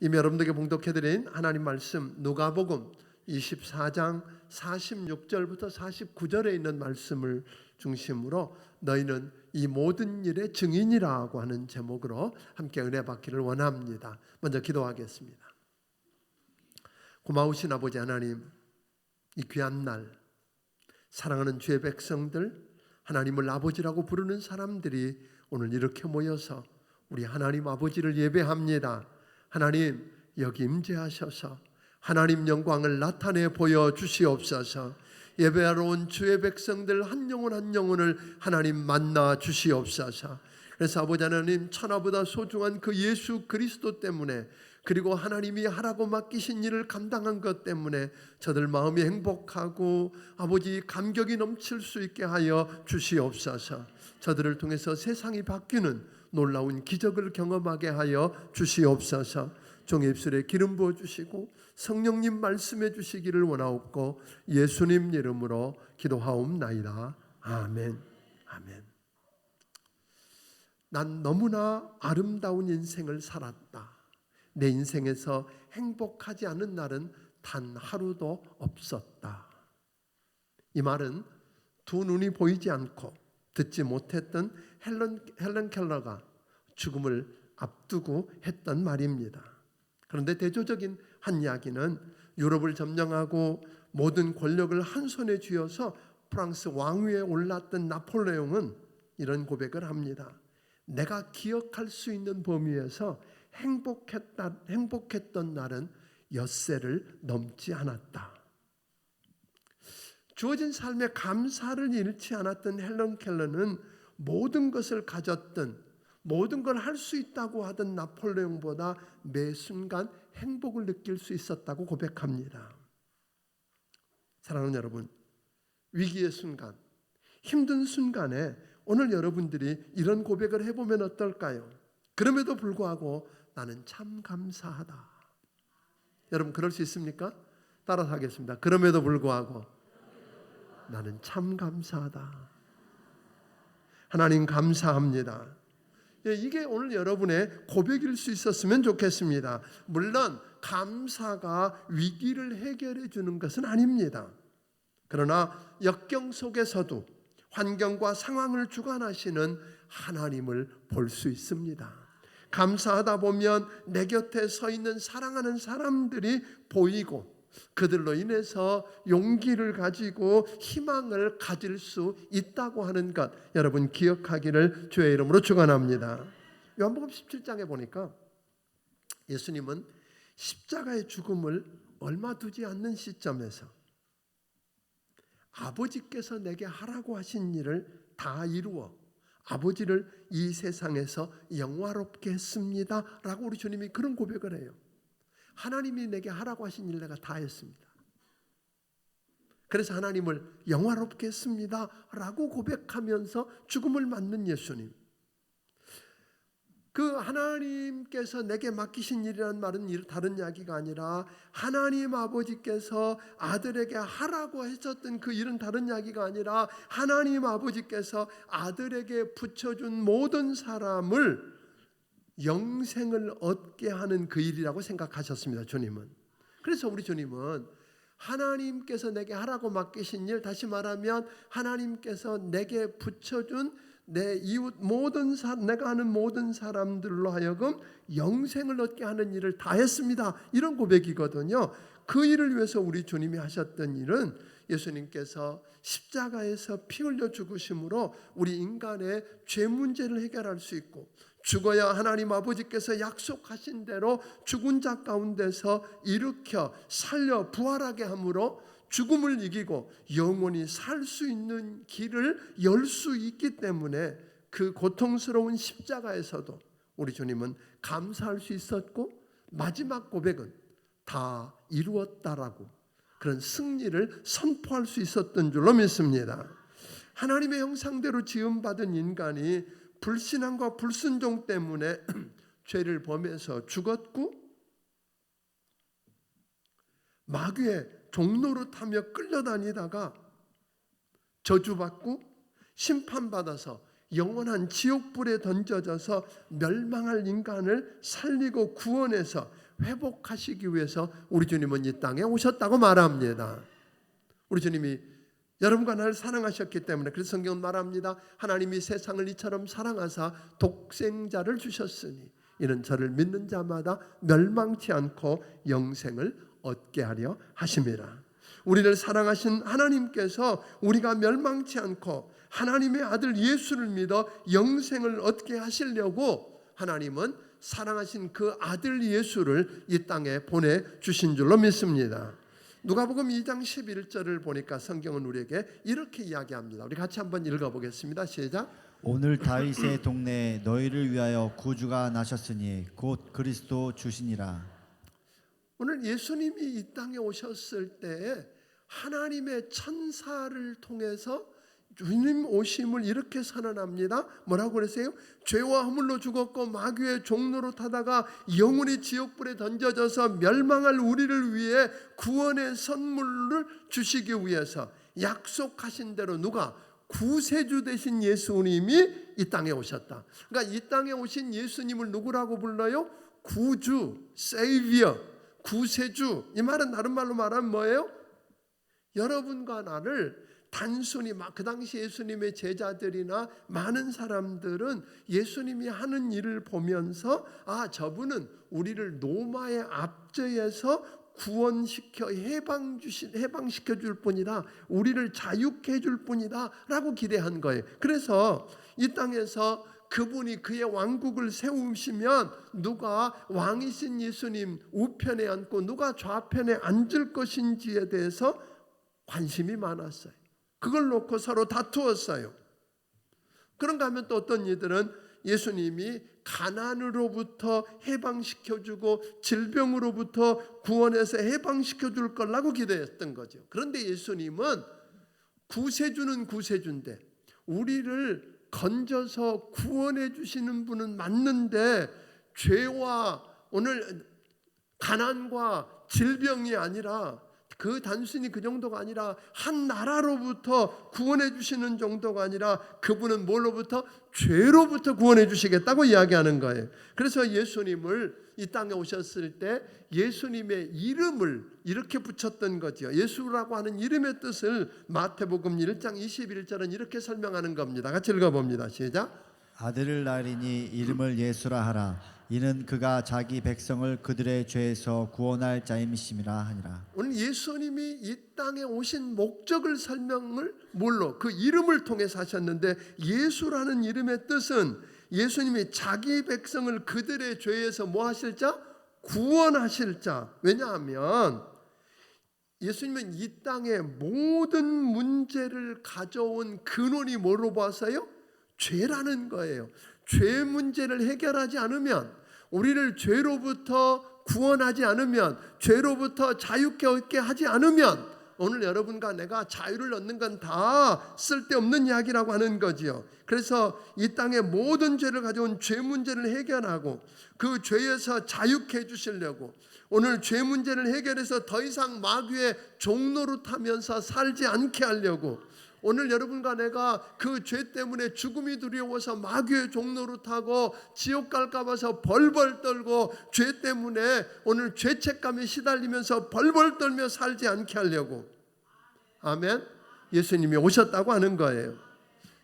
이미 여러분들에게 봉독해드린 하나님 말씀 누가복음 24장 46절부터 49절에 있는 말씀을 중심으로 너희는 이 모든 일의 증인이라고 하는 제목으로 함께 은혜 받기를 원합니다. 먼저 기도하겠습니다. 고마우신 아버지 하나님, 이 귀한 날 사랑하는 주의 백성들, 하나님을 아버지라고 부르는 사람들이 오늘 이렇게 모여서 우리 하나님 아버지를 예배합니다. 하나님 여기 임재하셔서 하나님 영광을 나타내 보여주시옵소서. 예배하러 온 주의 백성들 한 영혼 한 영혼을 하나님 만나 주시옵소서. 그래서 아버지 하나님, 천하보다 소중한 그 예수 그리스도 때문에, 그리고 하나님이 하라고 맡기신 일을 감당한 것 때문에 저들 마음이 행복하고 아버지 감격이 넘칠 수 있게 하여 주시옵소서. 저들을 통해서 세상이 바뀌는 놀라운 기적을 경험하게 하여 주시옵소서. 종의 입술에 기름 부어주시고 성령님 말씀해 주시기를 원하옵고 예수님 이름으로 기도하옵나이다. 아멘. 아멘. 난 너무나 아름다운 인생을 살았다. 내 인생에서 행복하지 않은 날은 단 하루도 없었다. 이 말은 두 눈이 보이지 않고 듣지 못했던 헬런 켈러가 죽음을 앞두고 했던 말입니다. 그런데 대조적인 한 이야기는 유럽을 점령하고 모든 권력을 한 손에 쥐어서 프랑스 왕위에 올랐던 나폴레옹은 이런 고백을 합니다. 내가 기억할 수 있는 범위에서 행복했던 날은 엿새를 넘지 않았다. 주어진 삶에 감사를 잃지 않았던 헬런 켈러는 모든 것을 가졌던, 모든 걸 할 수 있다고 하던 나폴레옹보다 매 순간 행복을 느낄 수 있었다고 고백합니다. 사랑하는 여러분, 위기의 순간, 힘든 순간에 오늘 여러분들이 이런 고백을 해보면 어떨까요? 그럼에도 불구하고 나는 참 감사하다. 여러분 그럴 수 있습니까? 따라서 하겠습니다. 그럼에도 불구하고 나는 참 감사하다. 하나님 감사합니다. 이게 오늘 여러분의 고백일 수 있었으면 좋겠습니다. 물론 감사가 위기를 해결해 주는 것은 아닙니다. 그러나 역경 속에서도 환경과 상황을 주관하시는 하나님을 볼 수 있습니다. 감사하다 보면 내 곁에 서 있는 사랑하는 사람들이 보이고 그들로 인해서 용기를 가지고 희망을 가질 수 있다고 하는 것, 여러분 기억하기를 주의 이름으로 축원합니다. 요한복음 17장에 보니까 예수님은 십자가의 죽음을 얼마 두지 않는 시점에서 아버지께서 내게 하라고 하신 일을 다 이루어 아버지를 이 세상에서 영화롭게 했습니다 라고 우리 주님이 그런 고백을 해요. 하나님이 내게 하라고 하신 일 내가 다 했습니다. 그래서 하나님을 영화롭게 했습니다 라고 고백하면서 죽음을 맞는 예수님. 그 하나님께서 내게 맡기신 일이라는 말은 다른 이야기가 아니라 하나님 아버지께서 아들에게 하라고 하셨던 그 일은 다른 이야기가 아니라 하나님 아버지께서 아들에게 붙여준 모든 사람을 영생을 얻게 하는 그 일이라고 생각하셨습니다. 주님은. 그래서 우리 주님은 하나님께서 내게 하라고 맡기신 일, 다시 말하면 하나님께서 내게 붙여준 내 이웃 모든 내가 아는 모든 사람들로 하여금 영생을 얻게 하는 일을 다 했습니다. 이런 고백이거든요. 그 일을 위해서 우리 주님이 하셨던 일은 예수님께서 십자가에서 피 흘려 죽으심으로 우리 인간의 죄 문제를 해결할 수 있고, 죽어야 하나님 아버지께서 약속하신 대로 죽은 자 가운데서 일으켜 살려 부활하게 함으로 죽음을 이기고 영원히 살 수 있는 길을 열 수 있기 때문에 그 고통스러운 십자가에서도 우리 주님은 감사할 수 있었고, 마지막 고백은 다 이루었다라고 그런 승리를 선포할 수 있었던 줄로 믿습니다. 하나님의 형상대로 지음받은 인간이 불신앙과 불순종 때문에 죄를 범해서 죽었고, 마귀의 종로로 타며 끌려다니다가 저주받고 심판받아서 영원한 지옥불에 던져져서 멸망할 인간을 살리고 구원해서 회복하시기 위해서 우리 주님은 이 땅에 오셨다고 말합니다. 우리 주님이 여러분과 나를 사랑하셨기 때문에, 그래서 성경은 말합니다. 하나님이 세상을 이처럼 사랑하사 독생자를 주셨으니 이는 저를 믿는 자마다 멸망치 않고 영생을 얻게 하려 하심이라. 우리를 사랑하신 하나님께서 우리가 멸망치 않고 하나님의 아들 예수를 믿어 영생을 얻게 하시려고 하나님은 사랑하신 그 아들 예수를 이 땅에 보내주신 줄로 믿습니다. 누가복음 2장 11절을 보니까 성경은 우리에게 이렇게 이야기합니다. 우리 같이 한번 읽어보겠습니다. 시작. 오늘 다윗의 동네에 너희를 위하여 구주가 나셨으니 곧 그리스도 주시니라. 오늘 예수님이 이 땅에 오셨을 때 하나님의 천사를 통해서 주님 오심을 이렇게 선언합니다. 뭐라고 그랬어요? 죄와 허물로 죽었고 마귀의 종로로 타다가 영원히 지옥불에 던져져서 멸망할 우리를 위해 구원의 선물을 주시기 위해서 약속하신 대로 누가? 구세주 되신 예수님이 이 땅에 오셨다. 그러니까 이 땅에 오신 예수님을 누구라고 불러요? 구주, 세이비어, 구세주. 이 말은 다른 말로 말하면 뭐예요? 여러분과 나를 단순히 그 당시 예수님의 제자들이나 많은 사람들은 예수님이 하는 일을 보면서 저분은 우리를 노마의 압제에서 구원시켜 해방시켜 줄 뿐이다, 우리를 자유케 줄 뿐이다 라고 기대한 거예요. 그래서 이 땅에서 그분이 그의 왕국을 세우시면 누가 왕이신 예수님 우편에 앉고 누가 좌편에 앉을 것인지에 대해서 관심이 많았어요. 그걸 놓고 서로 다투었어요. 그런가 하면 또 어떤 이들은 예수님이 가난으로부터 해방시켜주고 질병으로부터 구원해서 해방시켜줄 거라고 기대했던 거죠. 그런데 예수님은 구세주는 구세주인데 우리를 건져서 구원해 주시는 분은 맞는데 죄와 오늘 가난과 질병이 아니라 단순히 그 정도가 아니라 한 나라로부터 구원해 주시는 정도가 아니라 그분은 뭘로부터? 죄로부터 구원해 주시겠다고 이야기하는 거예요. 그래서 예수님을 이 땅에 오셨을 때 예수님의 이름을 이렇게 붙였던 거죠. 예수라고 하는 이름의 뜻을 마태복음 1장 21절은 이렇게 설명하는 겁니다. 같이 읽어봅니다. 시작. 아들을 낳으리니 이름을 예수라 하라. 이는 그가 자기 백성을 그들의 죄에서 구원할 자임이심이라 하니라. 오늘 예수님이 이 땅에 오신 목적을 설명을 뭘로? 그 이름을 통해서 하셨는데 예수라는 이름의 뜻은 예수님이 자기 백성을 그들의 죄에서 뭐 하실 자? 구원하실 자. 왜냐하면 예수님은 이 땅의 모든 문제를 가져온 근원이 뭐로 봤어요? 죄라는 거예요. 죄 문제를 해결하지 않으면, 우리를 죄로부터 구원하지 않으면, 죄로부터 자유케 얻게 하지 않으면 오늘 여러분과 내가 자유를 얻는 건 다 쓸데없는 이야기라고 하는 거지요. 그래서 이 땅의 모든 죄를 가져온 죄 문제를 해결하고 그 죄에서 자유케 해주시려고, 오늘 죄 문제를 해결해서 더 이상 마귀의 종노릇하면서 살지 않게 하려고, 오늘 여러분과 내가 그 죄 때문에 죽음이 두려워서 마귀의 종노릇하고 지옥 갈까 봐서 벌벌 떨고 죄 때문에 오늘 죄책감에 시달리면서 벌벌 떨며 살지 않게 하려고, 아멘, 예수님이 오셨다고 하는 거예요.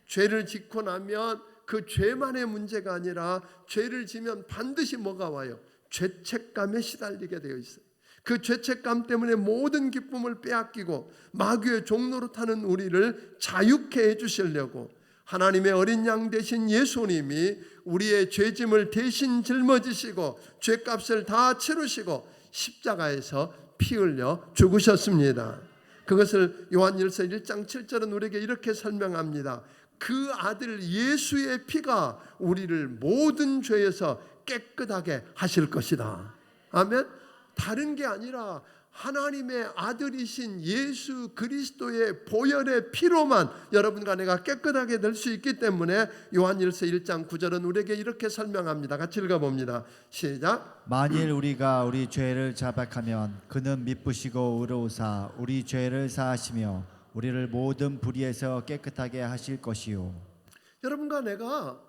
죄를 짓고 나면 그 죄만의 문제가 아니라 죄를 지면 반드시 뭐가 와요? 죄책감에 시달리게 되어 있어요. 그 죄책감 때문에 모든 기쁨을 빼앗기고 마귀의 종노릇하는 우리를 자유케 해주시려고 하나님의 어린 양 되신 예수님이 우리의 죄짐을 대신 짊어지시고 죄값을 다 치르시고 십자가에서 피 흘려 죽으셨습니다. 그것을 요한일서 1장 7절은 우리에게 이렇게 설명합니다. 그 아들 예수의 피가 우리를 모든 죄에서 깨끗하게 하실 것이다. 아멘. 다른 게 아니라 하나님의 아들이신 예수 그리스도의 보혈의 피로만 여러분과 내가 깨끗하게 될 수 있기 때문에 요한일서 1장 9절은 우리에게 이렇게 설명합니다. 같이 읽어봅니다. 시작. 만일 우리가 우리 죄를 자백하면 그는 미쁘시고 의로우사 우리 죄를 사하시며 우리를 모든 불의에서 깨끗하게 하실 것이요. 여러분과 내가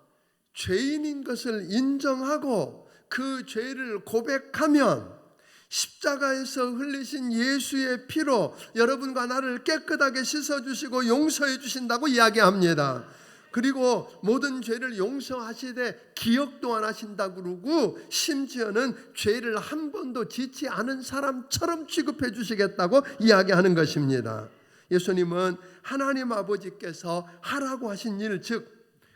죄인인 것을 인정하고 그 죄를 고백하면 십자가에서 흘리신 예수의 피로 여러분과 나를 깨끗하게 씻어주시고 용서해 주신다고 이야기합니다. 그리고 모든 죄를 용서하시되 기억도 안 하신다고 그러고 심지어는 죄를 한 번도 짓지 않은 사람처럼 취급해 주시겠다고 이야기하는 것입니다. 예수님은 하나님 아버지께서 하라고 하신 일, 즉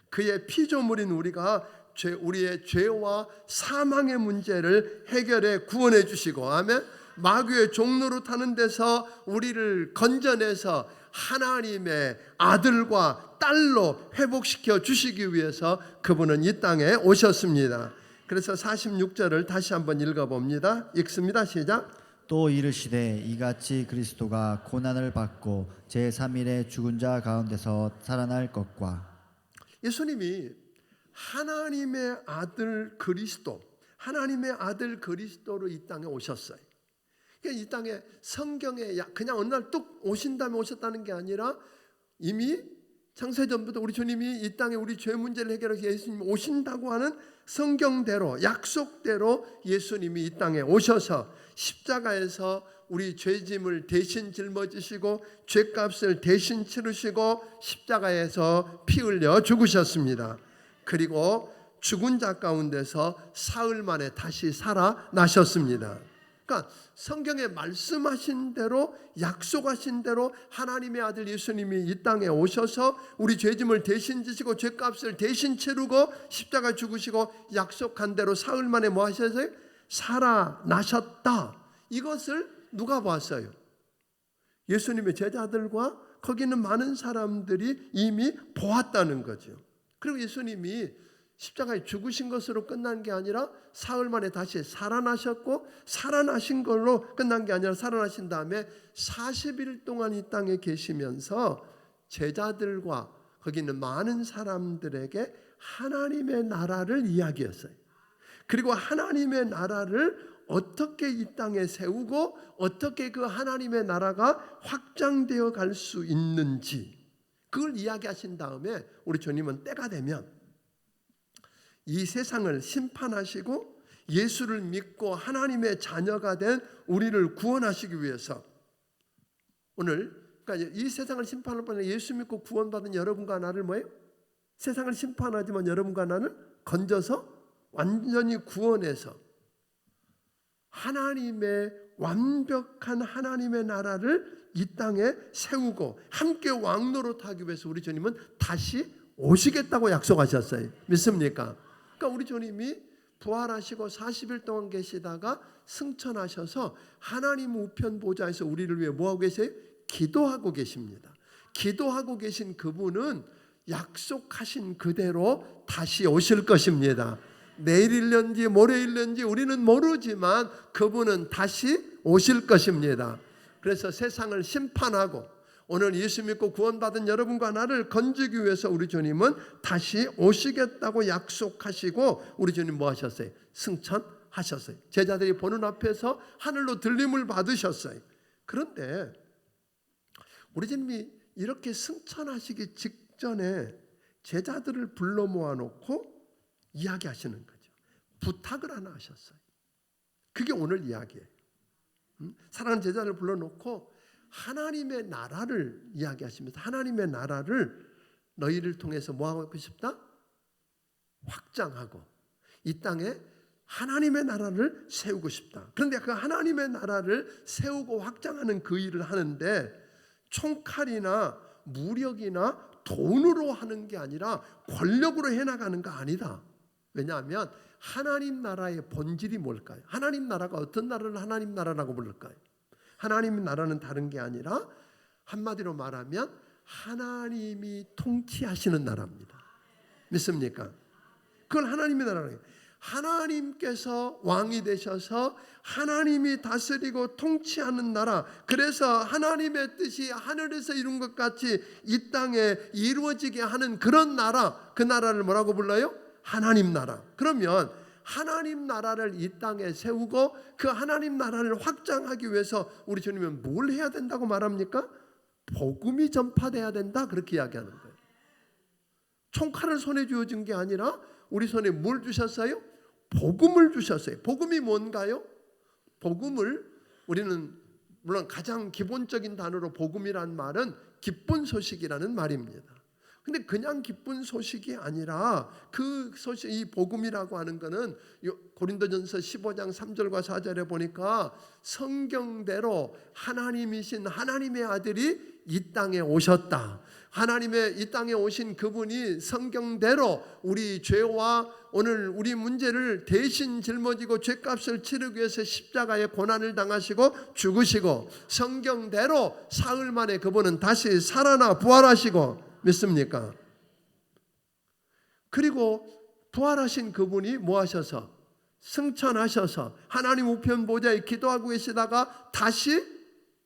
그의 피조물인 우리의 죄와 사망의 문제를 해결해 구원해 주시고, 아멘, 마귀의 종로로 타는 데서 우리를 건져내서 하나님의 아들과 딸로 회복시켜 주시기 위해서 그분은 이 땅에 오셨습니다. 그래서 46절을 다시 한번 읽어봅니다. 읽습니다. 시작. 또 이르시되 이같이 그리스도가 고난을 받고 제3일에 죽은 자 가운데서 살아날 것과. 예수님이 하나님의 아들 그리스도, 하나님의 아들 그리스도로 이 땅에 오셨어요. 그러니까 이 땅에 성경에 그냥 어느 날 뚝 오신 다음에 오셨다는 게 아니라 이미 창세전부터 우리 주님이 이 땅에 우리 죄 문제를 해결하기 위해서 예수님이 오신다고 하는 성경대로, 약속대로 예수님이 이 땅에 오셔서 십자가에서 우리 죄짐을 대신 짊어지시고 죄값을 대신 치르시고 십자가에서 피 흘려 죽으셨습니다. 그리고 죽은 자 가운데서 사흘 만에 다시 살아나셨습니다. 그러니까 성경에 말씀하신 대로, 약속하신 대로 하나님의 아들 예수님이 이 땅에 오셔서 우리 죄짐을 대신 지시고 죄값을 대신 치르고 십자가 죽으시고 약속한 대로 사흘 만에 뭐 하셨어요? 살아나셨다. 이것을 누가 봤어요? 예수님의 제자들과 거기 있는 많은 사람들이 이미 보았다는 거죠. 그리고 예수님이 십자가에 죽으신 것으로 끝난 게 아니라 사흘 만에 다시 살아나셨고, 살아나신 걸로 끝난 게 아니라 살아나신 다음에 40일 동안 이 땅에 계시면서 제자들과 거기 있는 많은 사람들에게 하나님의 나라를 이야기했어요. 그리고 하나님의 나라를 어떻게 이 땅에 세우고 어떻게 그 하나님의 나라가 확장되어 갈 수 있는지 그걸 이야기하신 다음에 우리 주님은 때가 되면 이 세상을 심판하시고 예수를 믿고 하나님의 자녀가 된 우리를 구원하시기 위해서 오늘, 그러니까 이 세상을 심판할 뻔해 예수 믿고 구원받은 여러분과 나를 뭐예요? 세상을 심판하지만 여러분과 나는 건져서 완전히 구원해서 하나님의 완벽한 하나님의 나라를 이 땅에 세우고 함께 왕노릇하기 위해서 우리 주님은 다시 오시겠다고 약속하셨어요. 믿습니까? 그러니까 우리 주님이 부활하시고 40일 동안 계시다가 승천하셔서 하나님 우편 보좌에서 우리를 위해 뭐하고 계세요? 기도하고 계십니다. 기도하고 계신 그분은 약속하신 그대로 다시 오실 것입니다. 내일일는지 모레일는지 우리는 모르지만 그분은 다시 오실 것입니다. 그래서 세상을 심판하고 오늘 예수 믿고 구원받은 여러분과 나를 건지기 위해서 우리 주님은 다시 오시겠다고 약속하시고 우리 주님 뭐 하셨어요? 승천하셨어요. 제자들이 보는 앞에서 하늘로 들림을 받으셨어요. 그런데 우리 주님이 이렇게 승천하시기 직전에 제자들을 불러 모아놓고 이야기하시는 거죠. 부탁을 하나 하셨어요. 그게 오늘 이야기예요. 사랑하는 제자를 불러놓고 하나님의 나라를 이야기하시면서 하나님의 나라를 너희를 통해서 뭐하고 싶다? 확장하고 이 땅에 하나님의 나라를 세우고 싶다. 그런데 그 하나님의 나라를 세우고 확장하는 그 일을 하는데 총칼이나 무력이나 돈으로 하는 게 아니라 권력으로 해나가는 거 아니다. 왜냐하면 하나님 나라의 본질이 뭘까요? 하나님 나라가 어떤 나라를 하나님 나라라고 부를까요? 하나님 나라는 다른 게 아니라 한마디로 말하면 하나님이 통치하시는 나라입니다. 믿습니까? 그걸 하나님의 나라예요. 하나님께서 왕이 되셔서 하나님이 다스리고 통치하는 나라, 그래서 하나님의 뜻이 하늘에서 이룬 것 같이 이 땅에 이루어지게 하는 그런 나라, 그 나라를 뭐라고 불러요? 하나님 나라. 그러면 하나님 나라를 이 땅에 세우고 그 하나님 나라를 확장하기 위해서 우리 주님은 뭘 해야 된다고 말합니까? 복음이 전파돼야 된다, 그렇게 이야기하는 거예요. 총칼을 손에 쥐어준 게 아니라 우리 손에 뭘 주셨어요? 복음을 주셨어요. 복음이 뭔가요? 복음을 우리는 물론 가장 기본적인 단어로 복음이란 말은 기쁜 소식이라는 말입니다. 근데 그냥 기쁜 소식이 아니라 그 소식, 이 복음이라고 하는 것은 고린도전서 15장 3절과 4절에 보니까 성경대로 하나님이신 하나님의 아들이 이 땅에 오셨다. 하나님의 이 땅에 오신 그분이 성경대로 우리 죄와 오늘 우리 문제를 대신 짊어지고 죄값을 치르기 위해서 십자가의 고난을 당하시고 죽으시고 성경대로 사흘 만에 그분은 다시 살아나 부활하시고 믿습니까? 그리고 부활하신 그분이 뭐 하셔서 승천하셔서 하나님 우편 보좌에 기도하고 계시다가 다시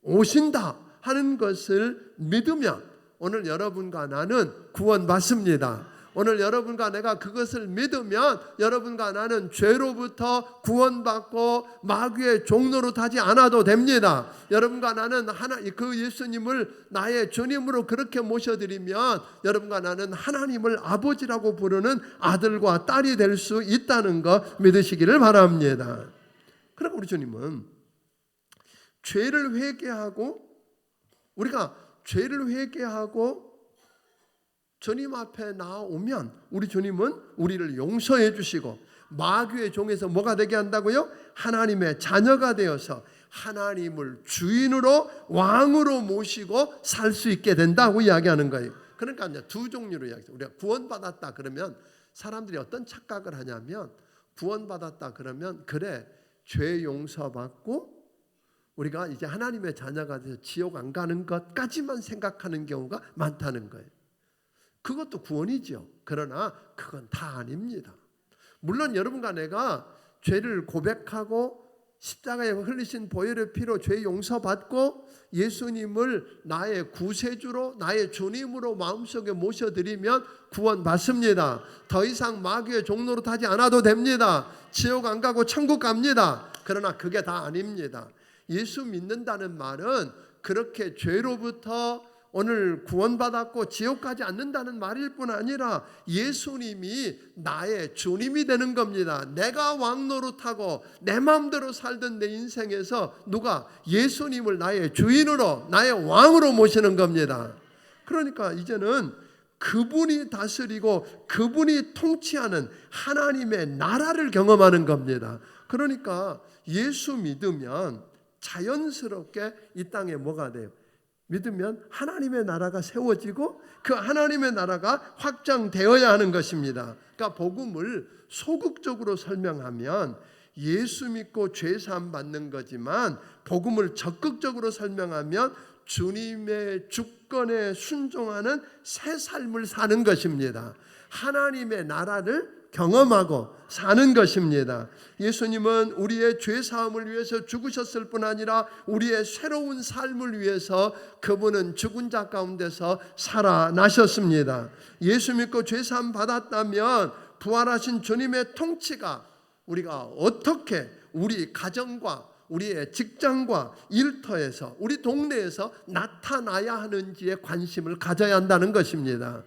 오신다 하는 것을 믿으면 오늘 여러분과 나는 구원받습니다. 오늘 여러분과 내가 그것을 믿으면 여러분과 나는 죄로부터 구원받고 마귀의 종로로 타지 않아도 됩니다. 여러분과 나는 그 예수님을 나의 주님으로 그렇게 모셔드리면 여러분과 나는 하나님을 아버지라고 부르는 아들과 딸이 될 수 있다는 거 믿으시기를 바랍니다. 그럼 우리 주님은 죄를 회개하고 우리가 죄를 회개하고 주님 앞에 나오면 우리 주님은 우리를 용서해 주시고 마귀의 종에서 뭐가 되게 한다고요? 하나님의 자녀가 되어서 하나님을 주인으로 왕으로 모시고 살 수 있게 된다고 이야기하는 거예요. 그러니까 이제 두 종류로 이야기해요. 우리가 구원받았다 그러면 사람들이 어떤 착각을 하냐면 구원받았다 그러면 그래 죄 용서받고 우리가 이제 하나님의 자녀가 돼서 지옥 안 가는 것까지만 생각하는 경우가 많다는 거예요. 그것도 구원이죠. 그러나 그건 다 아닙니다. 물론 여러분과 내가 죄를 고백하고 십자가에 흘리신 보혈의 피로 죄 용서받고 예수님을 나의 구세주로 나의 주님으로 마음속에 모셔드리면 구원받습니다. 더 이상 마귀의 종로로 타지 않아도 됩니다. 지옥 안 가고 천국 갑니다. 그러나 그게 다 아닙니다. 예수 믿는다는 말은 그렇게 죄로부터 오늘 구원받았고 지옥 가지 않는다는 말일 뿐 아니라 예수님이 나의 주님이 되는 겁니다. 내가 왕노릇하고 내 마음대로 살던 내 인생에서 누가 예수님을 나의 주인으로 나의 왕으로 모시는 겁니다. 그러니까 이제는 그분이 다스리고 그분이 통치하는 하나님의 나라를 경험하는 겁니다. 그러니까 예수 믿으면 자연스럽게 이 땅에 뭐가 돼요? 믿으면 하나님의 나라가 세워지고 그 하나님의 나라가 확장되어야 하는 것입니다. 그러니까 복음을 소극적으로 설명하면 예수 믿고 죄 사함 받는 거지만 복음을 적극적으로 설명하면 주님의 주권에 순종하는 새 삶을 사는 것입니다. 하나님의 나라를 경험하고 사는 것입니다. 예수님은 우리의 죄 사함을 위해서 죽으셨을 뿐 아니라 우리의 새로운 삶을 위해서 그분은 죽은 자 가운데서 살아나셨습니다. 예수 믿고 죄 사함 받았다면 부활하신 주님의 통치가 우리가 어떻게 우리 가정과 우리의 직장과 일터에서 우리 동네에서 나타나야 하는지에 관심을 가져야 한다는 것입니다.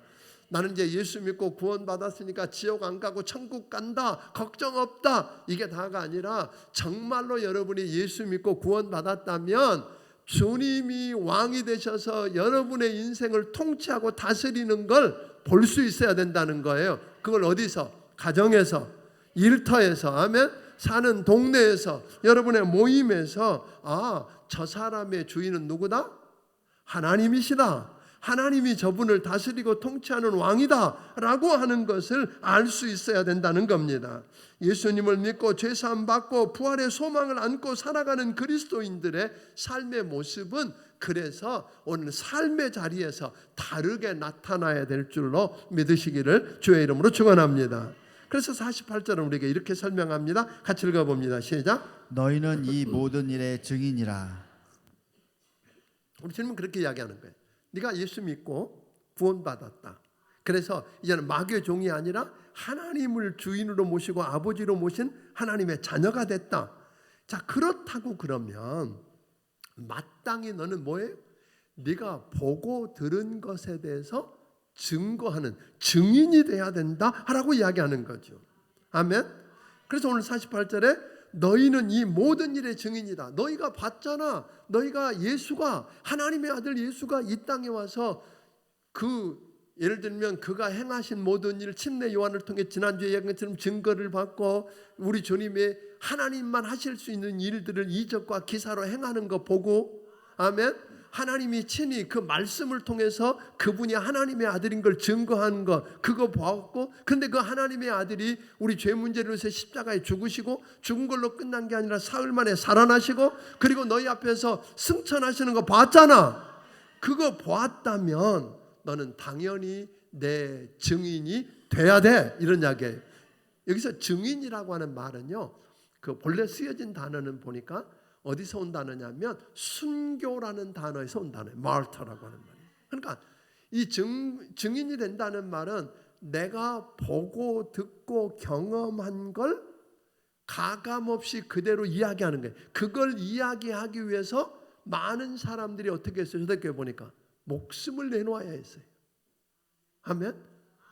나는 이제 예수 믿고 구원받았으니까 지옥 안 가고 천국 간다, 걱정 없다, 이게 다가 아니라 정말로 여러분이 예수 믿고 구원받았다면 주님이 왕이 되셔서 여러분의 인생을 통치하고 다스리는 걸 볼 수 있어야 된다는 거예요. 그걸 어디서? 가정에서, 일터에서, 아멘? 사는 동네에서, 여러분의 모임에서 저 사람의 주인은 누구다? 하나님이시다. 하나님이 저분을 다스리고 통치하는 왕이다 라고 하는 것을 알 수 있어야 된다는 겁니다. 예수님을 믿고 죄사함 받고 부활의 소망을 안고 살아가는 그리스도인들의 삶의 모습은 그래서 오늘 삶의 자리에서 다르게 나타나야 될 줄로 믿으시기를 주의 이름으로 축원합니다. 그래서 48절은 우리에게 이렇게 설명합니다. 같이 읽어봅니다. 시작. 너희는 이 모든 일의 증인이라. 우리 주님은 그렇게 이야기하는 거예요. 네가 예수 믿고 구원받았다. 그래서 이제는 마귀의 종이 아니라 하나님을 주인으로 모시고 아버지로 모신 하나님의 자녀가 됐다. 자, 그렇다고 그러면 마땅히 너는 뭐예요? 네가 보고 들은 것에 대해서 증거하는 증인이 돼야 된다라고 이야기하는 거죠. 아멘. 그래서 오늘 48절에 너희는 이 모든 일의 증인이다. 너희가 봤잖아. 너희가 예수가 하나님의 아들 예수가 이 땅에 와서 예를 들면 그가 행하신 모든 일, 침례 요한을 통해 지난주에 얘기한 것처럼 증거를 받고 우리 주님의 하나님만 하실 수 있는 일들을 이적과 기사로 행하는 거 보고, 아멘. 하나님이 친히 그 말씀을 통해서 그분이 하나님의 아들인 걸 증거하는 것, 그거 보았고, 근데 그 하나님의 아들이 우리 죄 문제를 위해서 십자가에 죽으시고 죽은 걸로 끝난 게 아니라 사흘 만에 살아나시고 그리고 너희 앞에서 승천하시는 거 봤잖아. 그거 보았다면 너는 당연히 내 증인이 돼야 돼, 이런 이야기예요. 여기서 증인이라고 하는 말은요, 그 본래 쓰여진 단어는 보니까 어디서 온 단어냐면 순교라는 단어에서 온 단어예요. 마르타라고 하는 말이에요. 그러니까 이 증인이 된다는 말은 내가 보고 듣고 경험한 걸 가감없이 그대로 이야기하는 거예요. 그걸 이야기하기 위해서 많은 사람들이 어떻게 했어요? 저렇게 보니까 목숨을 내놓아야 했어요. 아멘.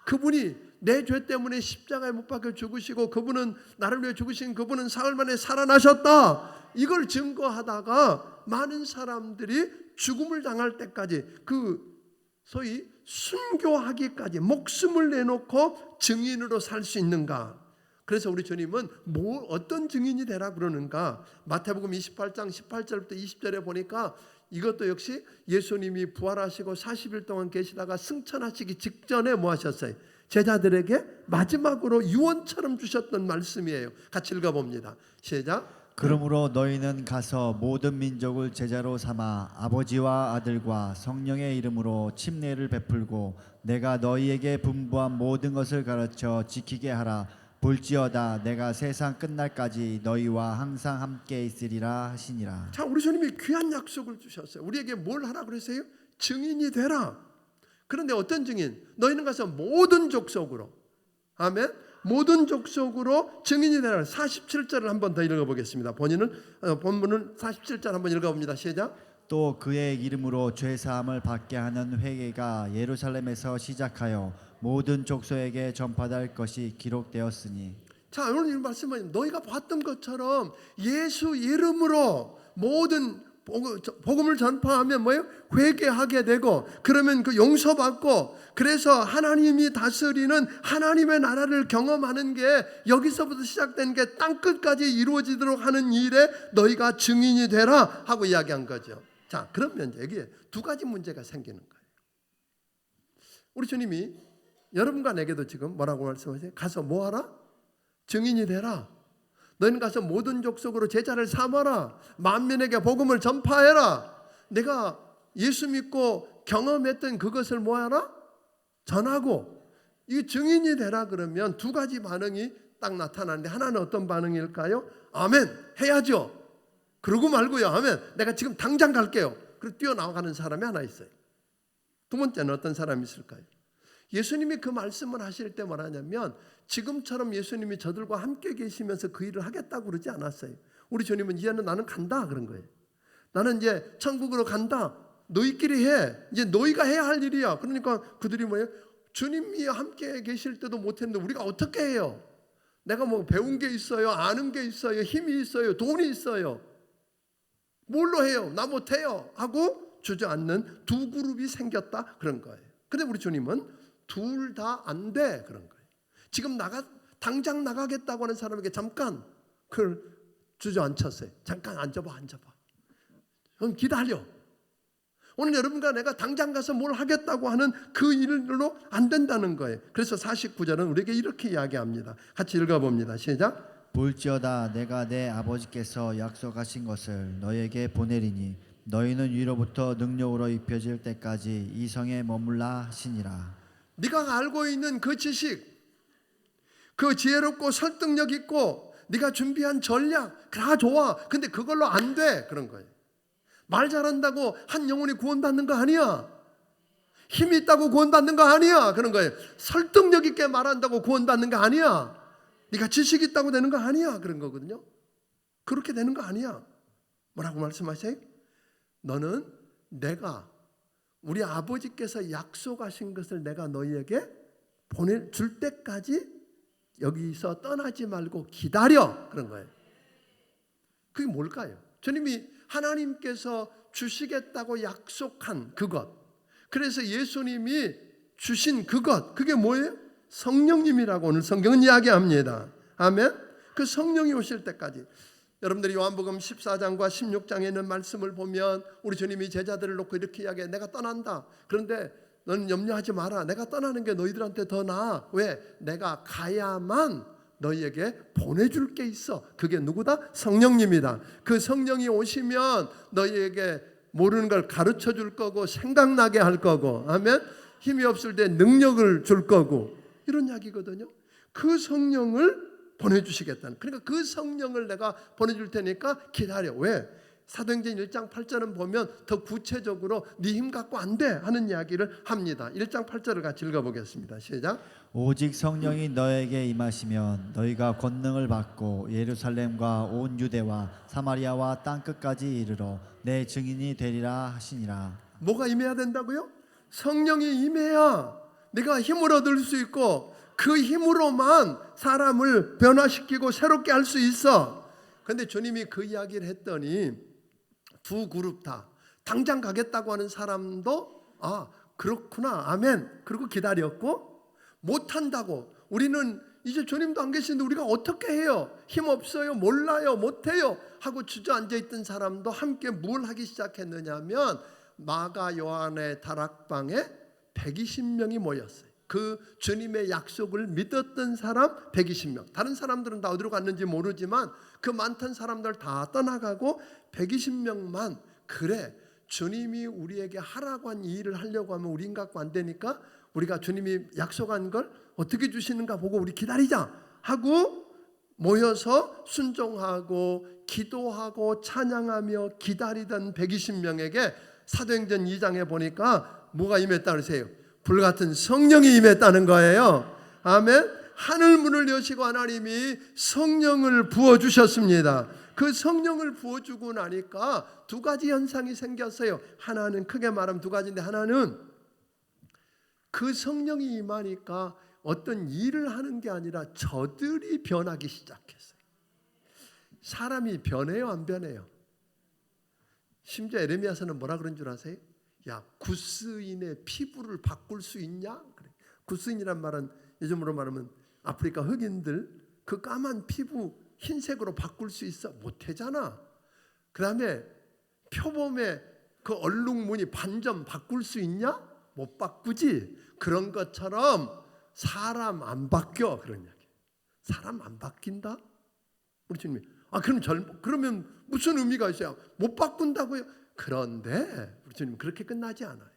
그분이 내 죄 때문에 십자가에 못 박혀 죽으시고 그분은 나를 위해 죽으신 그분은 사흘 만에 살아나셨다. 이걸 증거하다가 많은 사람들이 죽음을 당할 때까지 소위 순교하기까지 목숨을 내놓고 증인으로 살 수 있는가? 그래서 우리 주님은 어떤 증인이 되라 그러는가? 마태복음 28장 18절부터 20절에 보니까 이것도 역시 예수님이 부활하시고 40일 동안 계시다가 승천하시기 직전에 뭐 하셨어요? 제자들에게 마지막으로 유언처럼 주셨던 말씀이에요. 같이 읽어봅니다. 시작. 그러므로 너희는 가서 모든 민족을 제자로 삼아 아버지와 아들과 성령의 이름으로 침례를 베풀고 내가 너희에게 분부한 모든 것을 가르쳐 지키게 하라. 볼지어다 내가 세상 끝날까지 너희와 항상 함께 있으리라 하시니라. 자, 우리 주님이 귀한 약속을 주셨어요. 우리에게 뭘 하라 그랬어요? 증인이 되라. 그런데 어떤 증인? 너희는 가서 모든 족속으로, 아멘, 모든 족속으로 증인이 되라. 47절을 한 번 더 읽어보겠습니다. 본문은 47절 한번 읽어봅니다. 시작. 또 그의 이름으로 죄사함을 받게 하는 회개가 예루살렘에서 시작하여 모든 족속에게 전파될 것이 기록되었으니. 자, 오늘 이 말씀은 너희가 봤던 것처럼 예수 이름으로 모든 복음을 전파하면 뭐예요? 회개하게 되고 그러면 그 용서받고 그래서 하나님이 다스리는 하나님의 나라를 경험하는 게 여기서부터 시작된 게 땅끝까지 이루어지도록 하는 일에 너희가 증인이 되라 하고 이야기한 거죠. 자, 그러면 여기에 두 가지 문제가 생기는 거예요. 우리 주님이 여러분과 내게도 지금 뭐라고 말씀하세요? 가서 뭐하라? 증인이 되라. 너희는 가서 모든 족속으로 제자를 삼아라. 만민에게 복음을 전파해라. 내가 예수 믿고 경험했던 그것을 뭐하라? 전하고. 이 증인이 되라 그러면 두 가지 반응이 딱 나타나는데 하나는 어떤 반응일까요? 아멘 해야죠. 그러고 말고요. 아멘 내가 지금 당장 갈게요. 그리고 뛰어나가는 사람이 하나 있어요. 두 번째는 어떤 사람이 있을까요? 예수님이 그 말씀을 하실 때 뭐라냐면 지금처럼 예수님이 저들과 함께 계시면서 그 일을 하겠다고 그러지 않았어요. 우리 주님은 이제는 나는 간다 그런 거예요. 나는 이제 천국으로 간다. 너희끼리 해. 이제 너희가 해야 할 일이야. 그러니까 그들이 뭐예요? 주님이 함께 계실 때도 못했는데 우리가 어떻게 해요? 내가 뭐 배운 게 있어요? 아는 게 있어요? 힘이 있어요? 돈이 있어요? 뭘로 해요? 나 못해요 하고 주저앉는 두 그룹이 생겼다 그런 거예요. 근데 우리 주님은 둘 다 안 돼 그런 거예요. 지금 당장 나가겠다고 하는 사람에게 잠깐 그걸 주저앉혔어요. 잠깐 앉아봐. 그럼 기다려. 오늘 여러분과 내가 당장 가서 뭘 하겠다고 하는 그 일로 안 된다는 거예요. 그래서 49절은 우리에게 이렇게 이야기합니다. 같이 읽어봅니다. 시작. 볼지어다 내가 내 아버지께서 약속하신 것을 너희에게 보내리니 너희는 위로부터 능력으로 입혀질 때까지 이 성에 머물라 하시니라. 네가 알고 있는 그 지식, 그 지혜롭고 설득력 있고 네가 준비한 전략 다 좋아. 근데 그걸로 안 돼 그런 거예요. 말 잘한다고 한 영혼이 구원받는 거 아니야. 힘이 있다고 구원받는 거 아니야 그런 거예요. 설득력 있게 말한다고 구원받는 거 아니야. 네가 지식 있다고 되는 거 아니야 그런 거거든요. 그렇게 되는 거 아니야. 뭐라고 말씀하세요? 너는 내가 우리 아버지께서 약속하신 것을 내가 너희에게 보내줄 때까지 여기서 떠나지 말고 기다려. 그런 거예요. 그게 뭘까요? 주님이 하나님께서 주시겠다고 약속한 그것, 그래서 예수님이 주신 그것, 그게 뭐예요? 성령님이라고 오늘 성경은 이야기합니다. 아멘. 그 성령이 오실 때까지. 여러분들이 요한복음 14장과 16장에 있는 말씀을 보면 우리 주님이 제자들을 놓고 이렇게 이야기해. 내가 떠난다. 그런데 너는 염려하지 마라. 내가 떠나는 게 너희들한테 더 나아. 왜? 내가 가야만 너희에게 보내줄 게 있어. 그게 누구다? 성령님이다. 그 성령이 오시면 너희에게 모르는 걸 가르쳐 줄 거고 생각나게 할 거고, 아멘. 힘이 없을 때 능력을 줄 거고, 이런 이야기거든요. 그 성령을 보내주시겠다는. 그러니까 그 성령을 내가 보내줄 테니까 기다려. 왜? 사도행전 1장 8절은 보면 더 구체적으로 네 힘 갖고 안 돼 하는 이야기를 합니다. 1장 8절을 같이 읽어보겠습니다. 시작. 오직 성령이 너에게 임하시면 너희가 권능을 받고 예루살렘과 온 유대와 사마리아와 땅끝까지 이르러 내 증인이 되리라 하시니라. 뭐가 임해야 된다고요? 성령이 임해야 네가 힘을 얻을 수 있고 그 힘으로만 사람을 변화시키고 새롭게 할 수 있어. 그런데 주님이 그 이야기를 했더니 두 그룹 다 당장 가겠다고 하는 사람도 그렇구나, 아멘, 그리고 기다렸고, 못한다고 우리는 이제 주님도 안 계시는데 우리가 어떻게 해요? 힘 없어요, 몰라요, 못해요 하고 주저앉아 있던 사람도 함께 뭘 하기 시작했느냐면 마가 요한의 다락방에 120명이 모였어요. 그 주님의 약속을 믿었던 사람 120명. 다른 사람들은 다 어디로 갔는지 모르지만 그 많던 사람들 다 떠나가고 120명만 그래 주님이 우리에게 하라고 한 이 일을 하려고 하면 우린 갖고 안 되니까 우리가 주님이 약속한 걸 어떻게 주시는가 보고 우리 기다리자 하고 모여서 순종하고 기도하고 찬양하며 기다리던 120명에게 사도행전 2장에 보니까 뭐가 임했다 그러세요? 불같은 성령이 임했다는 거예요. 아멘. 하늘 문을 여시고 하나님이 성령을 부어주셨습니다. 그 성령을 부어주고 나니까 두 가지 현상이 생겼어요. 하나는 크게 말하면 두 가지인데, 하나는 그 성령이 임하니까 어떤 일을 하는 게 아니라 저들이 변하기 시작했어요. 사람이 변해요, 안 변해요? 심지어 에레미야서는 뭐라 그런 줄 아세요? 야, 구스인의 피부를 바꿀 수 있냐? 그래. 구스인이란 말은 요즘으로 말하면 아프리카 흑인들 그 까만 피부 흰색으로 바꿀 수 있어? 못하잖아. 그 다음에 표범의 그 얼룩무늬 반점 바꿀 수 있냐? 못 바꾸지. 그런 것처럼 사람 안 바뀌어. 그런 이야기. 사람 안 바뀐다? 우리 주님이 그러면 무슨 의미가 있어요? 못 바꾼다고요? 그런데 우리 주님 그렇게 끝나지 않아요.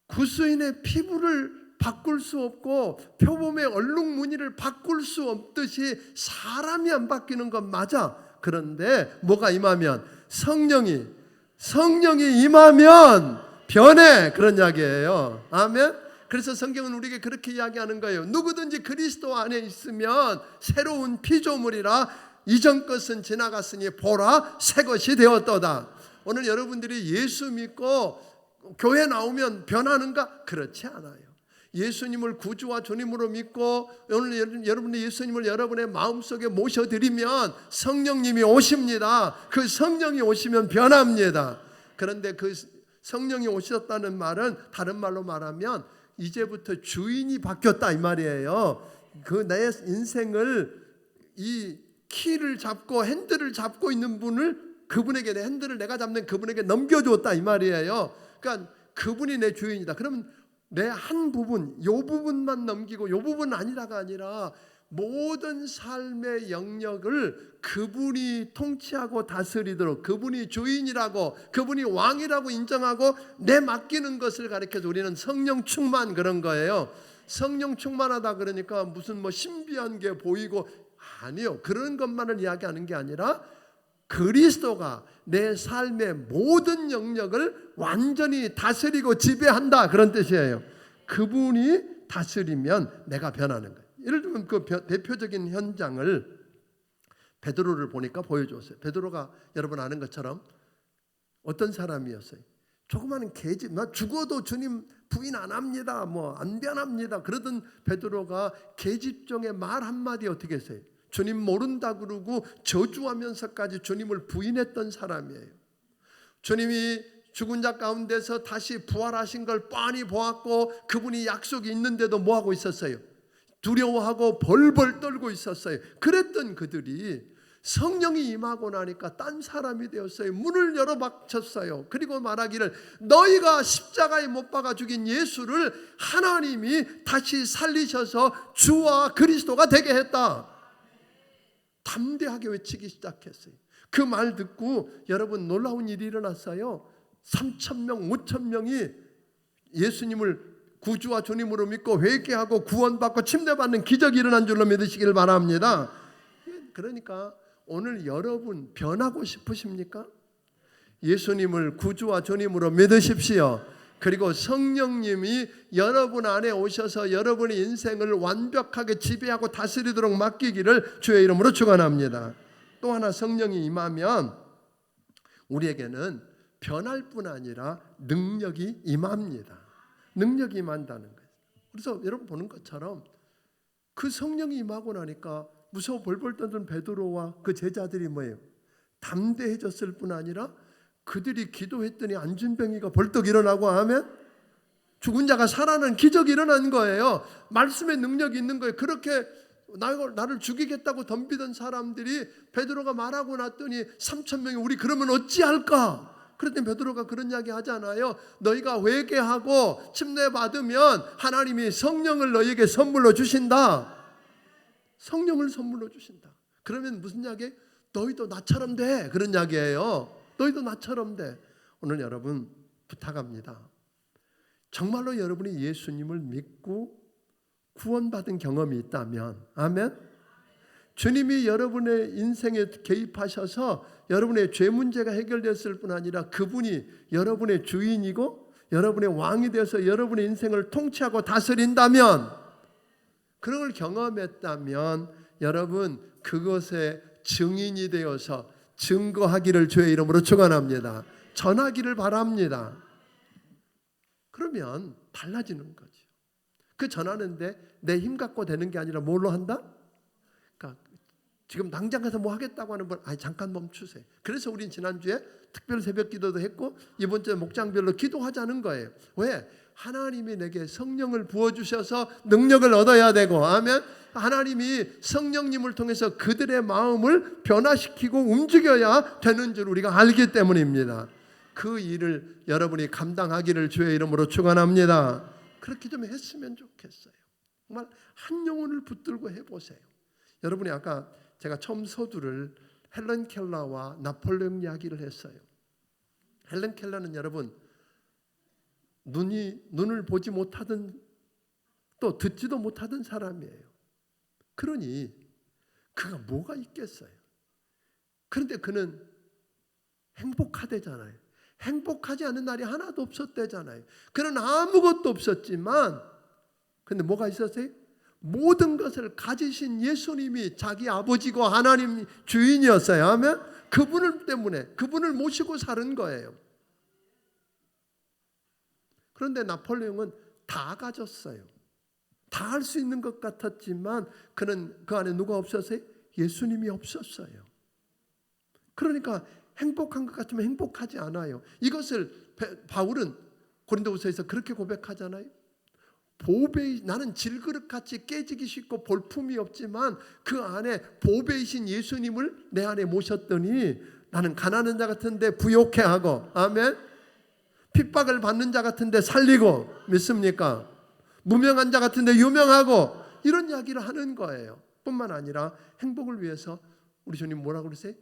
구스인의 피부를 바꿀 수 없고 표범의 얼룩무늬를 바꿀 수 없듯이 사람이 안 바뀌는 건 맞아. 그런데 뭐가 임하면 성령이 임하면 변해. 그런 이야기예요. 아멘. 그래서 성경은 우리에게 그렇게 이야기하는 거예요. 누구든지 그리스도 안에 있으면 새로운 피조물이라 이전 것은 지나갔으니 보라 새 것이 되었도다. 오늘 여러분들이 예수 믿고 교회 나오면 변하는가? 그렇지 않아요. 예수님을 구주와 주님으로 믿고 오늘 여러분이 예수님을 여러분의 마음속에 모셔드리면 성령님이 오십니다. 그 성령이 오시면 변합니다. 그런데 그 성령이 오셨다는 말은 다른 말로 말하면 이제부터 주인이 바뀌었다 이 말이에요. 그 내 인생을 이 키를 잡고 핸들을 잡고 있는 분을 그분에게 내 핸들을 내가 잡는 그분에게 넘겨주었다 이 말이에요. 그러니까 그분이 내 주인이다. 그러면 내 한 부분, 요 부분만 넘기고 요 부분 아니라가 아니라 모든 삶의 영역을 그분이 통치하고 다스리도록 그분이 주인이라고 그분이 왕이라고 인정하고 내 맡기는 것을 가리켜서 우리는 성령 충만 그런 거예요. 성령 충만하다 그러니까 무슨 뭐 신비한 게 보이고 아니요. 그런 것만을 이야기하는 게 아니라 그리스도가 내 삶의 모든 영역을 완전히 다스리고 지배한다 그런 뜻이에요. 그분이 다스리면 내가 변하는 거예요. 예를 들면 그 대표적인 현장을 베드로를 보니까 보여줬어요. 베드로가 여러분 아는 것처럼 어떤 사람이었어요? 조그마한 계집, 나 죽어도 주님 부인 안 합니다, 뭐 안 변합니다 그러던 베드로가 계집종의 말 한마디 어떻게 했어요? 주님 모른다 그러고 저주하면서까지 주님을 부인했던 사람이에요. 주님이 죽은 자 가운데서 다시 부활하신 걸 뻔히 보았고 그분이 약속이 있는데도 뭐하고 있었어요? 두려워하고 벌벌 떨고 있었어요. 그랬던 그들이 성령이 임하고 나니까 딴 사람이 되었어요. 문을 열어 박쳤어요. 그리고 말하기를 너희가 십자가에 못 박아 죽인 예수를 하나님이 다시 살리셔서 주와 그리스도가 되게 했다. 담대하게 외치기 시작했어요. 그 말 듣고 여러분 놀라운 일이 일어났어요. 3,000명, 5,000명이 예수님을 구주와 주님으로 믿고 회개하고 구원받고 침례받는 기적이 일어난 줄로 믿으시길 바랍니다. 그러니까 오늘 여러분 변하고 싶으십니까? 예수님을 구주와 주님으로 믿으십시오. 그리고 성령님이 여러분 안에 오셔서 여러분의 인생을 완벽하게 지배하고 다스리도록 맡기기를 주의 이름으로 축원합니다. 또 하나 성령이 임하면 우리에게는 변할 뿐 아니라 능력이 임합니다. 능력이 임한다는 거예요. 그래서 여러분 보는 것처럼 그 성령이 임하고 나니까 무서워 벌벌 떠는 베드로와 그 제자들이 뭐예요? 담대해졌을 뿐 아니라 그들이 기도했더니 안진뱅이가 벌떡 일어나고 하면 죽은 자가 살아나는 기적이 일어난 거예요. 말씀의 능력이 있는 거예요. 그렇게 나를 죽이겠다고 덤비던 사람들이 베드로가 말하고 났더니 3,000명이 우리 그러면 어찌할까? 그랬더니 베드로가 그런 이야기 하잖아요. 너희가 회개하고 침례 받으면 하나님이 성령을 너희에게 선물로 주신다. 성령을 선물로 주신다. 그러면 무슨 이야기? 너희도 나처럼 돼. 그런 이야기예요. 너희도 나처럼 돼. 오늘 여러분 부탁합니다. 정말로 여러분이 예수님을 믿고 구원받은 경험이 있다면 아멘. 주님이 여러분의 인생에 개입하셔서 여러분의 죄 문제가 해결됐을 뿐 아니라 그분이 여러분의 주인이고 여러분의 왕이 되어서 여러분의 인생을 통치하고 다스린다면, 그런 걸 경험했다면 여러분 그것의 증인이 되어서 증거하기를 주의 이름으로 축원합니다. 전하기를 바랍니다. 그러면 달라지는 거죠. 그 전하는데 내 힘 갖고 되는 게 아니라 뭘로 한다? 그러니까 지금 당장 가서 뭐 하겠다고 하는 분, 잠깐 멈추세요. 그래서 우린 지난주에 특별 새벽 기도도 했고 이번 주에 목장별로 기도하자는 거예요. 왜? 하나님이 내게 성령을 부어주셔서 능력을 얻어야 되고, 아멘. 하나님이 성령님을 통해서 그들의 마음을 변화시키고 움직여야 되는 줄 우리가 알기 때문입니다. 그 일을 여러분이 감당하기를 주의 이름으로 축원합니다. 그렇게 좀 했으면 좋겠어요. 정말 한 영혼을 붙들고 해보세요. 여러분이 아까 제가 처음 서두를 헬런 켈러와 나폴레옹 이야기를 했어요. 헬런 켈러는 여러분 눈을 보지 못하던 또 듣지도 못하던 사람이에요. 그러니 그가 뭐가 있겠어요? 그런데 그는 행복하대잖아요. 행복하지 않은 날이 하나도 없었대잖아요. 그는 아무것도 없었지만 근데 뭐가 있었어요? 모든 것을 가지신 예수님이 자기 아버지고 하나님 주인이었어요. 아멘. 그분을 때문에 그분을 모시고 사는 거예요. 그런데 나폴레옹은 다 가졌어요. 다 할 수 있는 것 같았지만 그는 그 안에 누가 없었어요? 예수님이 없었어요. 그러니까 행복한 것 같으면 행복하지 않아요. 이것을 바울은 고린도후서에서 그렇게 고백하잖아요. 나는 질그릇같이 깨지기 쉽고 볼품이 없지만 그 안에 보배이신 예수님을 내 안에 모셨더니 나는 가난한 자 같은데 부욕해 하고, 아멘. 핍박을 받는 자 같은데 살리고, 믿습니까? 무명한 자 같은데 유명하고, 이런 이야기를 하는 거예요. 뿐만 아니라 행복을 위해서 우리 주님 뭐라고 그러세요?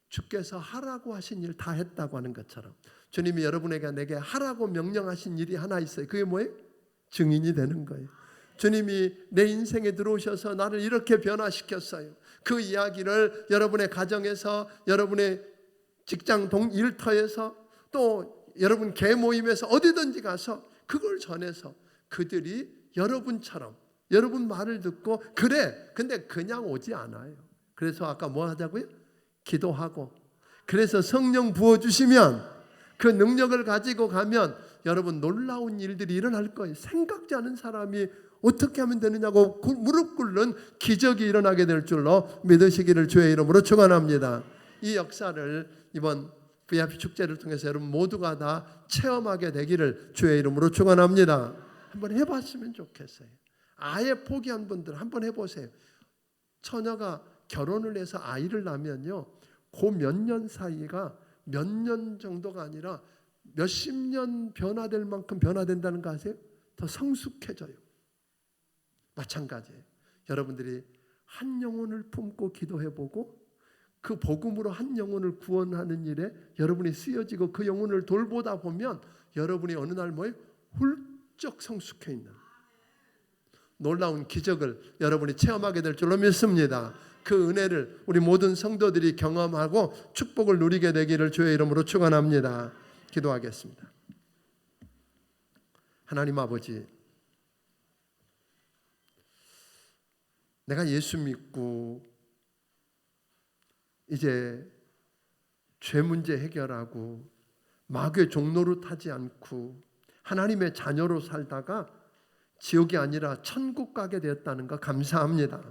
주께서 하라고 하신 일 다 했다고 하는 것처럼 주님이 여러분에게 내게 하라고 명령하신 일이 하나 있어요. 그게 뭐예요? 증인이 되는 거예요. 주님이 내 인생에 들어오셔서 나를 이렇게 변화시켰어요. 그 이야기를 여러분의 가정에서, 여러분의 직장 일터에서, 또 여러분 개 모임에서 어디든지 가서 그걸 전해서 그들이 여러분처럼 여러분 말을 듣고 그래, 근데 그냥 오지 않아요. 그래서 아까 뭐 하자고요? 기도하고, 그래서 성령 부어주시면 그 능력을 가지고 가면 여러분 놀라운 일들이 일어날 거예요. 생각지 않은 사람이 어떻게 하면 되느냐고 무릎 꿇는 기적이 일어나게 될 줄로 믿으시기를 주의 이름으로 축원합니다. 이 역사를 이번 VIP 축제를 통해서 여러분 모두가 다 체험하게 되기를 주의 이름으로 축원합니다. 한번 해봤으면 좋겠어요. 아예 포기한 분들 한번 해보세요. 처녀가 결혼을 해서 아이를 낳으면요, 그 몇 년 사이가 몇 년 정도가 아니라 몇십 년 변화될 만큼 변화된다는 거 아세요? 더 성숙해져요. 마찬가지예요. 여러분들이 한 영혼을 품고 기도해보고 그 복음으로 한 영혼을 구원하는 일에 여러분이 쓰여지고 그 영혼을 돌보다 보면 여러분이 어느 날 뭐예요? 훌쩍 성숙해 있는 놀라운 기적을 여러분이 체험하게 될 줄로 믿습니다. 그 은혜를 우리 모든 성도들이 경험하고 축복을 누리게 되기를 주의 이름으로 축원합니다. 기도하겠습니다. 하나님 아버지, 내가 예수 믿고 이제 죄 문제 해결하고 마귀의 종로로 타지 않고 하나님의 자녀로 살다가 지옥이 아니라 천국 가게 되었다는 거 감사합니다.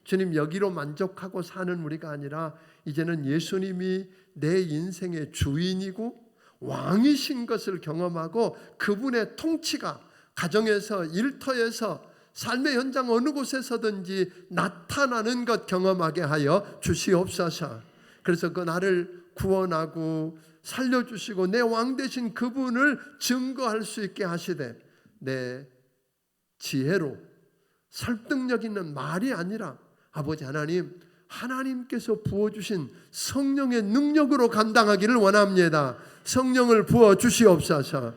주님, 여기로 만족하고 사는 우리가 아니라 이제는 예수님이 내 인생의 주인이고 왕이신 것을 경험하고 그분의 통치가 가정에서 일터에서 삶의 현장 어느 곳에서든지 나타나는 것 경험하게 하여 주시옵소서. 그래서 그 나를 구원하고 살려주시고 내 왕 되신 그분을 증거할 수 있게 하시되 내 지혜로 설득력 있는 말이 아니라 아버지 하나님, 하나님께서 부어주신 성령의 능력으로 감당하기를 원합니다. 성령을 부어주시옵소서.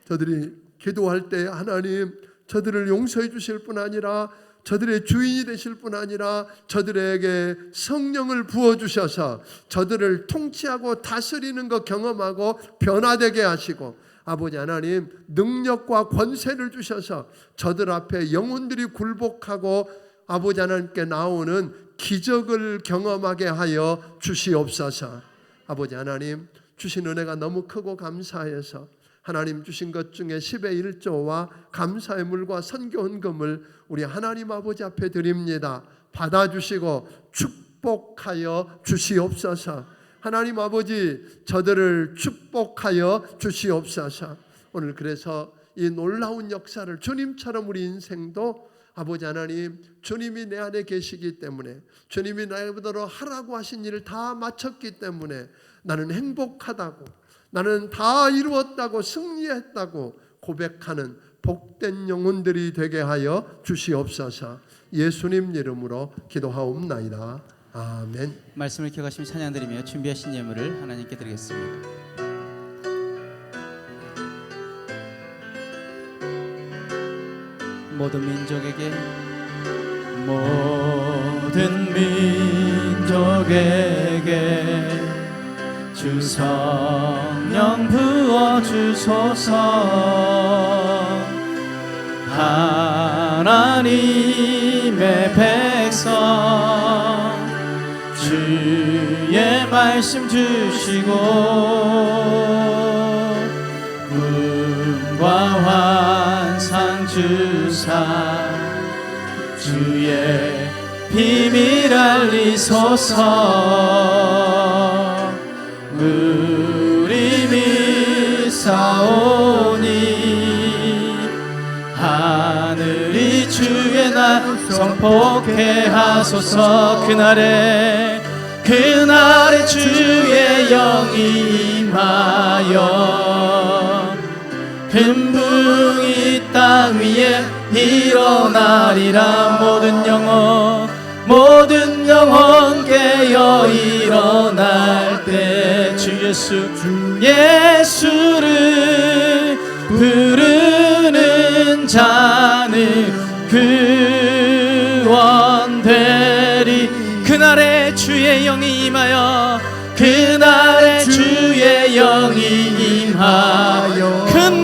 저들이 기도할 때 하나님, 저들을 용서해 주실 뿐 아니라 저들의 주인이 되실 뿐 아니라 저들에게 성령을 부어주셔서 저들을 통치하고 다스리는 것 경험하고 변화되게 하시고 아버지 하나님, 능력과 권세를 주셔서 저들 앞에 영혼들이 굴복하고 아버지 하나님께 나오는 기적을 경험하게 하여 주시옵소서. 아버지 하나님, 주신 은혜가 너무 크고 감사해서 하나님 주신 것 중에 10의 1조와 감사의 물과 선교 헌금을 우리 하나님 아버지 앞에 드립니다. 받아주시고 축복하여 주시옵소서. 하나님 아버지, 저들을 축복하여 주시옵소서. 오늘 그래서 이 놀라운 역사를 주님처럼 우리 인생도 아버지 하나님, 주님이 내 안에 계시기 때문에 주님이 나보다 하라고 하신 일을 다 마쳤기 때문에 나는 행복하다고, 나는 다 이루었다고, 승리했다고 고백하는 복된 영혼들이 되게 하여 주시옵소서. 예수님 이름으로 기도하옵나이다. 아멘. 말씀을 기억하시며 찬양드리며 준비하신 예물을 하나님께 드리겠습니다. 모든 민족에게 주 성령 부어 주소서. 하나님의 백성 주의 말씀 주시고 꿈과 환상 주사 주의 비밀 알리소서. 우리 믿사오니 하늘이 주의 날 성복해 하소서. 그날에 주의 영이 임하여 금붕이 땅 위에 일어나리라. 모든 영혼 깨어 일어날 때 주 예수를 부르는 자는 구원되리. 그날에 주의 영이 임하여 큰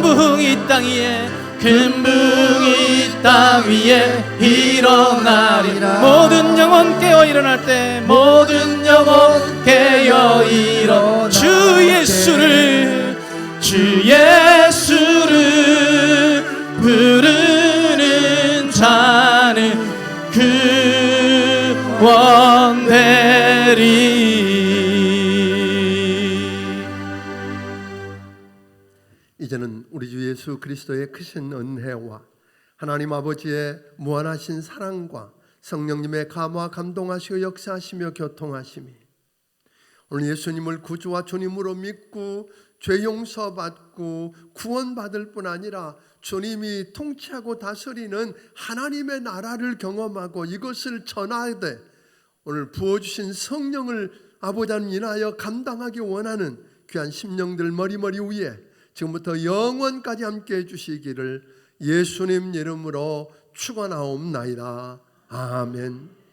부흥이 땅 위에 일어나리라. 모든 영혼 깨어 일어날 때 주 주 예수를 부르는 자는 구원되리. 이제는 우리 주 예수 그리스도의 크신 은혜와 하나님 아버지의 무한하신 사랑과 성령님의 감화 감동하시고 역사하시며 교통하심이 오늘 예수님을 구주와 주님으로 믿고 죄 용서받고 구원받을 뿐 아니라 주님이 통치하고 다스리는 하나님의 나라를 경험하고 이것을 전하되 오늘 부어주신 성령을 아버지 하나님 인하여 감당하기 원하는 귀한 심령들 머리머리 위에 지금부터 영원까지 함께 해주시기를 예수님 이름으로 축원하옵나이다. 아멘.